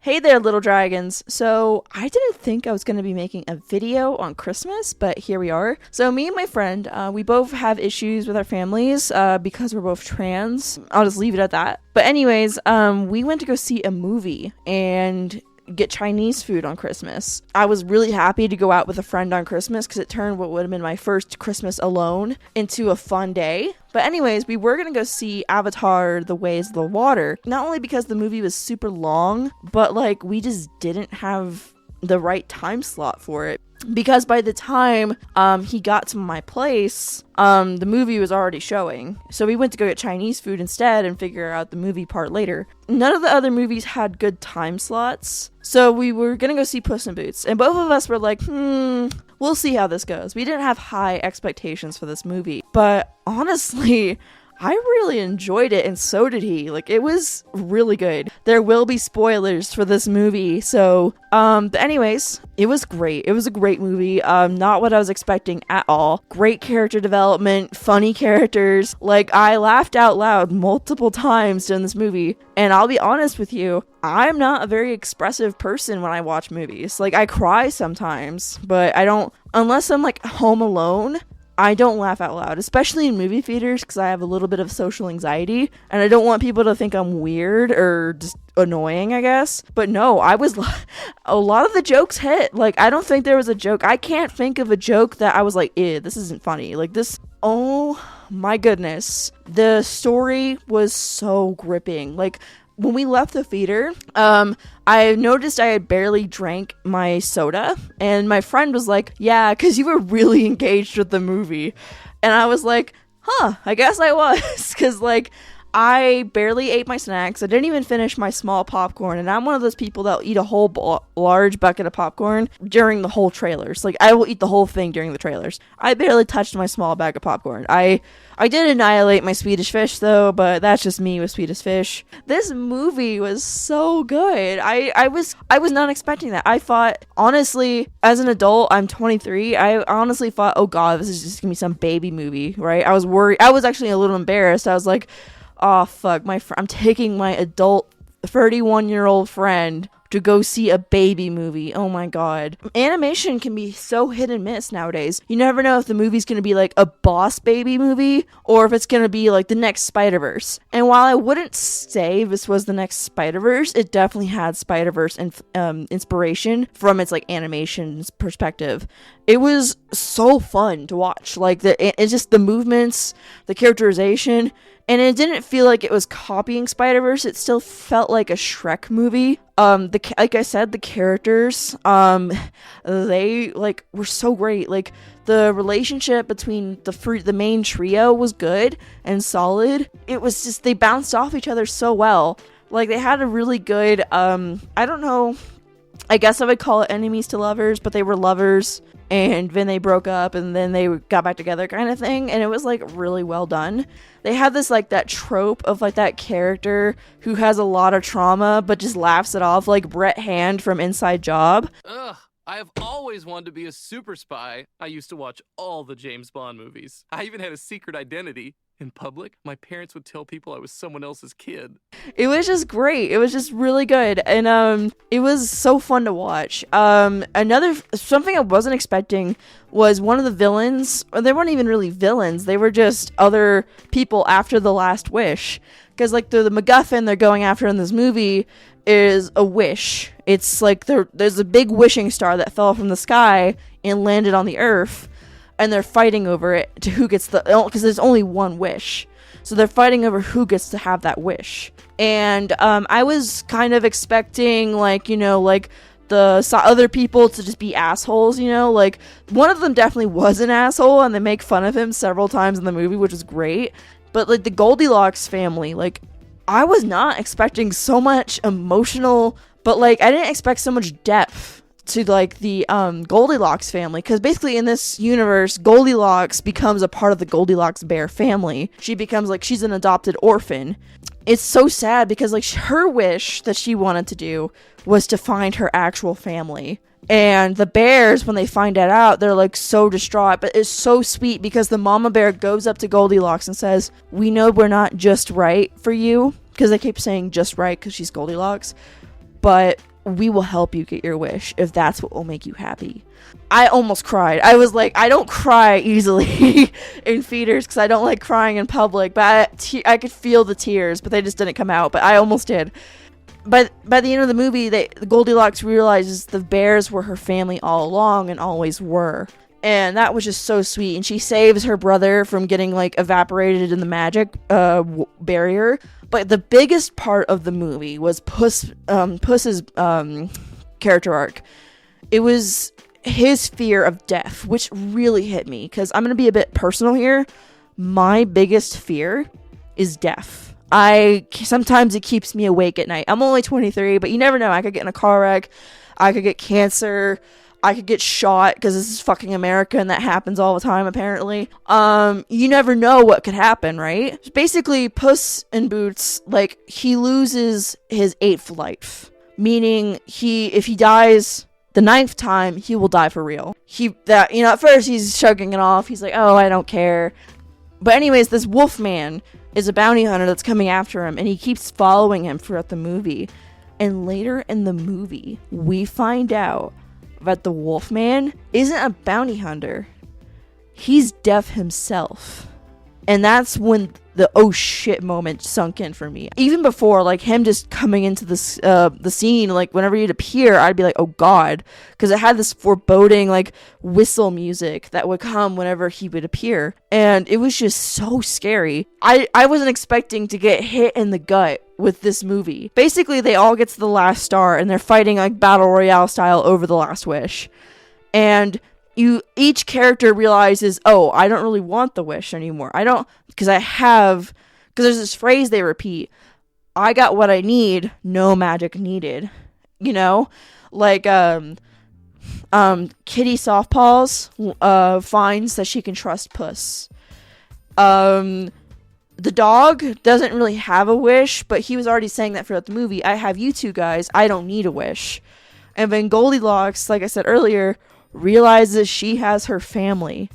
Hey there, little dragons. So, I didn't think I was going to be making a video on Christmas, but here we are. So, me and my friend, we both have issues with our families because we're both trans. I'll just leave it at that. But anyways, we went to go see a movie and get Chinese food on Christmas. I was really happy to go out with a friend on Christmas because it turned what would have been my first Christmas alone into a fun day. But anyways, we were going to go see Avatar: The Ways of the Water. Not only because the movie was super long, but like we just didn't have the right time slot for it. Because by the time he got to my place, the movie was already showing. So we went to go get Chinese food instead and figure out the movie part later. None of the other movies had good time slots. So we were going to go see Puss in Boots. And both of us were like, we'll see how this goes. We didn't have high expectations for this movie. But honestly, I really enjoyed it, and so did he. Like, it was really good. There will be spoilers for this movie, so, but anyways, it was great. It was a great movie. Not what I was expecting at all. Great character development, funny characters. Like, I laughed out loud multiple times during this movie, and I'll be honest with you, I'm not a very expressive person when I watch movies. Like, I cry sometimes, but I don't, unless I'm, like, home alone, I don't laugh out loud, especially in movie theaters, because I have a little bit of social anxiety, and I don't want people to think I'm weird or just annoying, I guess. But no, a lot of the jokes hit. Like, I don't think there was a joke. I can't think of a joke that I was like, this isn't funny. Like, this, oh my goodness. The story was so gripping. Like, when we left the theater, I noticed I had barely drank my soda, and my friend was like, yeah, because you were really engaged with the movie. And I was like, I guess I was, because, like, I barely ate my snacks. I didn't even finish my small popcorn, and I'm one of those people that'll eat a whole large bucket of popcorn during the whole trailers. Like, I will eat the whole thing during the trailers. I barely touched my small bag of popcorn. I did annihilate my Swedish fish, though, but that's just me with Swedish fish. This movie was so good. I was not expecting that. I thought, honestly, as an adult, I'm 23, I honestly thought, oh god, this is just gonna be some baby movie, right? I was worried. I was actually a little embarrassed. I was like, oh fuck, I'm taking my adult 31-year-old friend to go see a baby movie. Oh my god. Animation can be so hit and miss nowadays. You never know if the movie's gonna be like a Boss Baby movie or if it's gonna be like the next Spider-Verse. And while I wouldn't say this was the next Spider-Verse, it definitely had Spider-Verse inspiration from its like animation perspective. It was so fun to watch. Like, it's just the movements, the characterization, and it didn't feel like it was copying Spider-Verse. It still felt like a Shrek movie. Like I said, the characters, they like were so great. Like, the relationship between the main trio was good and solid. It was just, they bounced off each other so well. Like, they had a really good, I don't know, I guess I would call it enemies to lovers, but they were lovers, and then they broke up, and then they got back together kind of thing, and it was, like, really well done. They had this, like, that trope of, like, that character who has a lot of trauma, but just laughs it off, like Brett Hand from Inside Job. Ugh, I have always wanted to be a super spy. I used to watch all the James Bond movies. I even had a secret identity. In public, my parents would tell people I was someone else's kid. It was just great. It was just really good. And it was so fun to watch. Something I wasn't expecting was one of the villains, or they weren't even really villains, they were just other people after the last wish. Because, like, the MacGuffin they're going after in this movie is a wish. It's like there's a big wishing star that fell from the sky and landed on the earth. And they're fighting over it to who gets because there's only one wish. So they're fighting over who gets to have that wish. And I was kind of expecting, like, you know, like the other people to just be assholes, you know? Like, one of them definitely was an asshole, and they make fun of him several times in the movie, which is great. But, like, the Goldilocks family, like, I was not expecting so much emotional, but, like, I didn't expect so much depth to, like, the Goldilocks family, because basically in this universe, Goldilocks becomes a part of the Goldilocks bear family. She becomes, like, she's an adopted orphan. It's so sad because, like, her wish that she wanted to do was to find her actual family. And the bears, when they find that out, they're, like, so distraught. But it's so sweet because the mama bear goes up to Goldilocks and says, we know we're not just right for you, because they keep saying just right because she's Goldilocks, but we will help you get your wish if that's what will make you happy. I almost cried. I was like, I don't cry easily in theaters because I don't like crying in public, but I could feel the tears, but they just didn't come out, but I almost did. But by the end of the movie, Goldilocks realizes the bears were her family all along and always were. And that was just so sweet. And she saves her brother from getting like evaporated in the magic barrier. But the biggest part of the movie was Puss's character arc. It was his fear of death, which really hit me. Because I'm going to be a bit personal here. My biggest fear is death. Sometimes it keeps me awake at night. I'm only 23, but you never know. I could get in a car wreck. I could get cancer. I could get shot because this is fucking America and that happens all the time apparently. You never know what could happen, right? Basically, Puss in Boots, like, he loses his 8th life. Meaning, if he dies the 9th time, he will die for real. At first he's shrugging it off. He's like, oh, I don't care. But anyways, this wolf man is a bounty hunter that's coming after him, and he keeps following him throughout the movie. And later in the movie, we find out that the Wolfman isn't a bounty hunter. He's death himself. And that's when the oh shit moment sunk in for me. Even before, like, him just coming into this the scene, like, whenever he'd appear, I'd be like, oh god, because it had this foreboding, like, whistle music that would come whenever he would appear, and it was just so scary. I wasn't expecting to get hit in the gut with this movie. Basically, they all get to the last star, and they're fighting, like, battle royale style over the last wish, and each character realizes, oh, I don't really want the wish anymore. Because there's this phrase they repeat, I got what I need, no magic needed. You know? Like, Kitty Softpaws finds that she can trust Puss. The dog doesn't really have a wish, but he was already saying that throughout the movie. I have you two guys, I don't need a wish. And then Goldilocks, like I said earlier, realizes she has her family.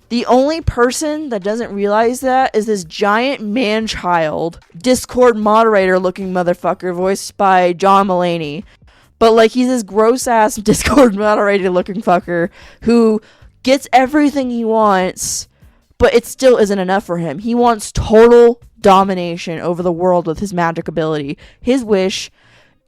The only person that doesn't realize that is this giant man-child, Discord moderator looking motherfucker voiced by John Mulaney. But, like, he's this gross-ass Discord moderator looking fucker who gets everything he wants, but it still isn't enough for him. He wants total domination over the world with his magic ability. His wish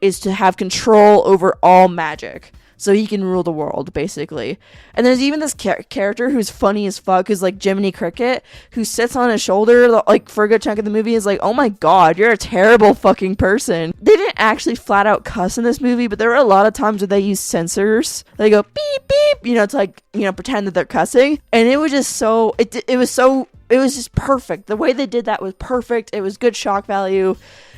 is to have control over all magic, so he can rule the world, basically. And there's even this character who's funny as fuck, who's like Jiminy Cricket, who sits on his shoulder, like, for a good chunk of the movie, is like, oh my god, you're a terrible fucking person. They didn't actually flat out cuss in this movie, but there were a lot of times where they use censors. They go, beep, beep, to, like, pretend that they're cussing. And it was just so, it was just perfect. The way they did that was perfect. It was good shock value,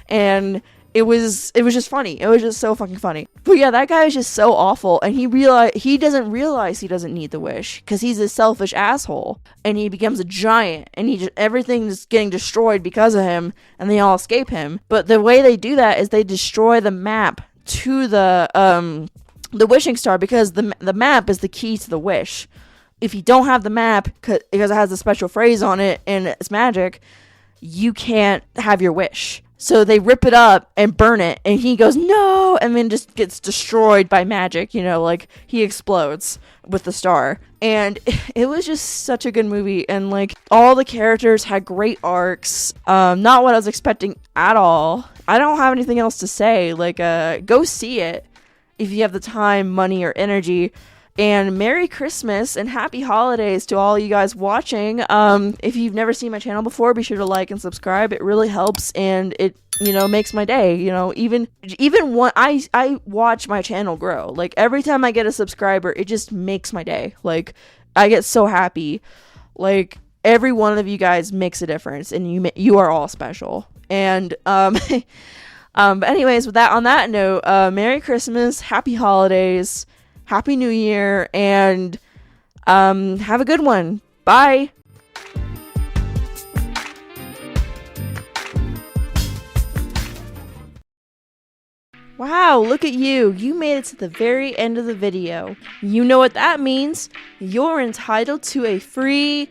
and it was just funny. It was just so fucking funny. But yeah, that guy is just so awful, and he doesn't realize he doesn't need the wish, because he's a selfish asshole, and he becomes a giant, and everything's getting destroyed because of him, and they all escape him. But the way they do that is they destroy the map to the wishing star, because the map is the key to the wish. If you don't have the map, because it has a special phrase on it, and it's magic, you can't have your wish. So they rip it up and burn it, and he goes, no, and then just gets destroyed by magic, like, he explodes with the star. And it was just such a good movie, and, like, all the characters had great arcs, not what I was expecting at all. I don't have anything else to say. Like, go see it if you have the time, money, or energy. And Merry Christmas and Happy Holidays to all you guys watching. If you've never seen my channel before, be sure to like and subscribe. It really helps, and it, makes my day. Even when I watch my channel grow. Like, every time I get a subscriber, it just makes my day. Like, I get so happy. Like, every one of you guys makes a difference, and you are all special. And but anyways, on that note, Merry Christmas, Happy Holidays, Happy New Year, and have a good one. Bye. Wow, look at you. You made it to the very end of the video. You know what that means. You're entitled to a free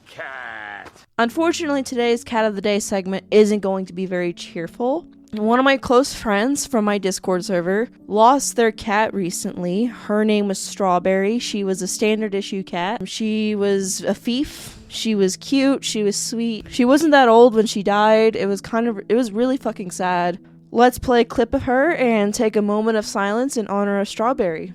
cat. Unfortunately, today's Cat of the Day segment isn't going to be very cheerful. One of my close friends from my Discord server lost their cat recently. Her name was Strawberry. She was a standard issue cat. She was a fief. She was cute. She was sweet. She wasn't that old when she died. It was really fucking sad. Let's play a clip of her and take a moment of silence in honor of Strawberry.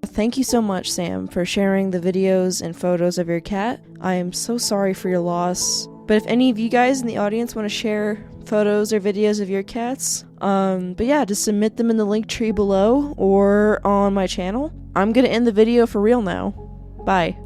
Thank you so much, Sam, for sharing the videos and photos of your cat. I am so sorry for your loss. But if any of you guys in the audience want to share photos or videos of your cats, but yeah, just submit them in the link tree below or on my channel. I'm gonna end the video for real now. Bye.